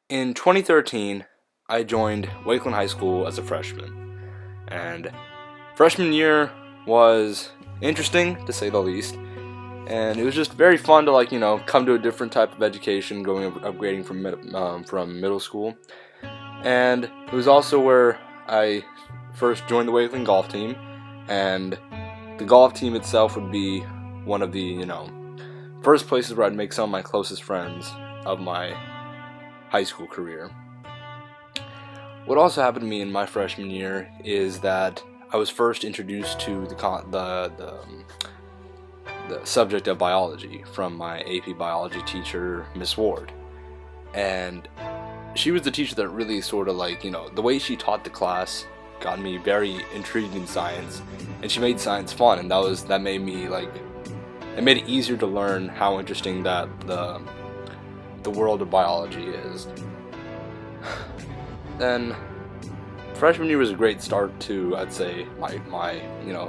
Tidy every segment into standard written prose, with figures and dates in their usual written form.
In 2013, I joined Wakeland High School as a freshman, and freshman year was interesting to say the least, and it was just very fun to come to a different type of education, upgrading from middle school, and it was also where I first joined the Wakeland golf team, and the golf team itself would be one of the first places where I'd make some of my closest friends of my high school career. What also happened to me in my freshman year is that I was first introduced to the subject of biology from my AP biology teacher, Miss Ward, and she was the teacher that really sort of the way she taught the class got me very intrigued in science, and she made science fun, and that made me it made it easier to learn how interesting that the world of biology is. Then freshman year was a great start to, I'd say, my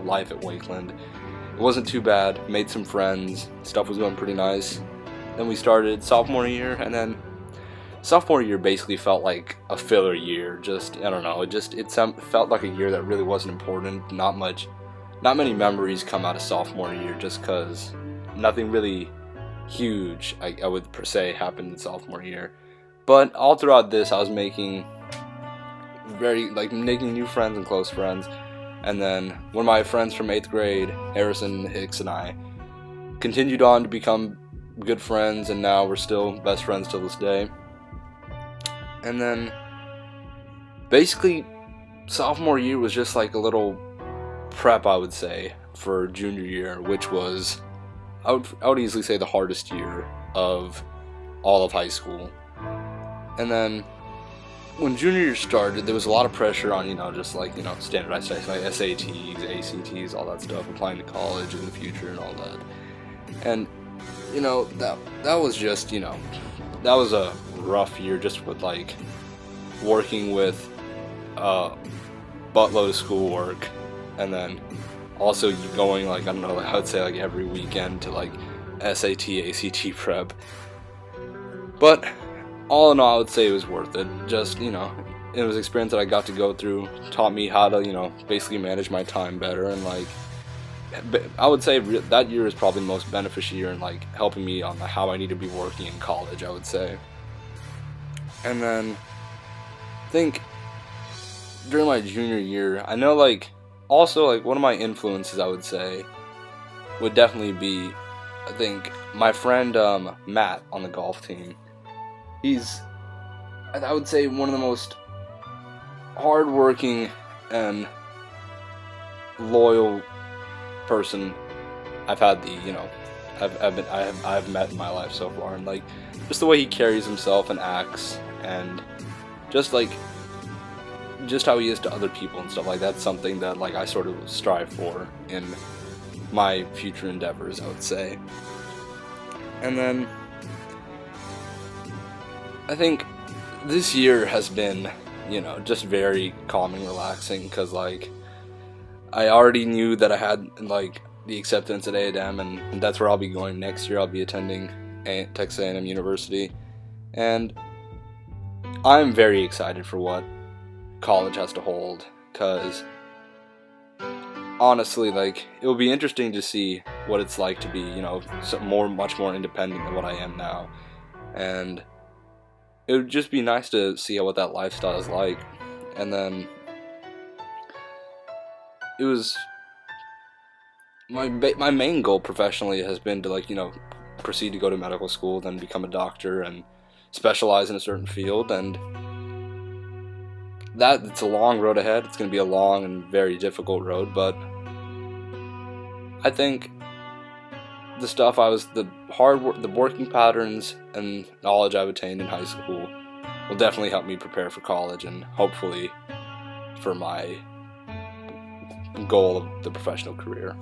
life at Wakeland. It wasn't too bad. Made some friends. Stuff was going pretty nice. Then we started sophomore year, and then sophomore year basically felt like a filler year. Just I don't know. It felt like a year that really wasn't important. Not many memories come out of sophomore year, just because nothing really huge I would per se happened in sophomore year. But all throughout this, I was making new friends and close friends. And then one of my friends from 8th grade, Harrison Hicks, and I continued on to become good friends, and now we're still best friends till this day. And then basically sophomore year was just like a little prep, I would say, for junior year, which was I would easily say the hardest year of all of high school. And then when junior year started, there was a lot of pressure on standardized tests like SATs, ACTs, all that stuff, applying to college in the future and all that. And that was just that was a rough year, just with working with a buttload of schoolwork, and then also you going I would say every weekend to SAT, ACT prep. But all in all, I would say it was worth it. Just it was an experience that I got to go through, taught me how to basically manage my time better, and I would say that year is probably the most beneficial year in helping me on how I need to be working in college, I would say. And then I think during my junior year, I know also one of my influences, I would say, would definitely be, I think, my friend Matt on the golf team. He's, I would say, one of the most hardworking and loyal person I've had I've met in my life so far, and just the way he carries himself and acts, and just how he is to other people and stuff that's something that I sort of strive for in my future endeavors, I would say. And then I think this year has been just very calm and relaxing, because I already knew that I had the acceptance at A&M, and that's where I'll be going next year. I'll be attending Texas A&M University, and I'm very excited for what college has to hold, because honestly it will be interesting to see what it's like to be much more independent than what I am now, and it would just be nice to see what that lifestyle is like. And then it was my main goal professionally has been to proceed to go to medical school, then become a doctor and specialize in a certain field, and that it's a long road ahead. It's going to be a long and very difficult road, but I think the working patterns and knowledge I've attained in high school will definitely help me prepare for college, and hopefully for my goal of the professional career.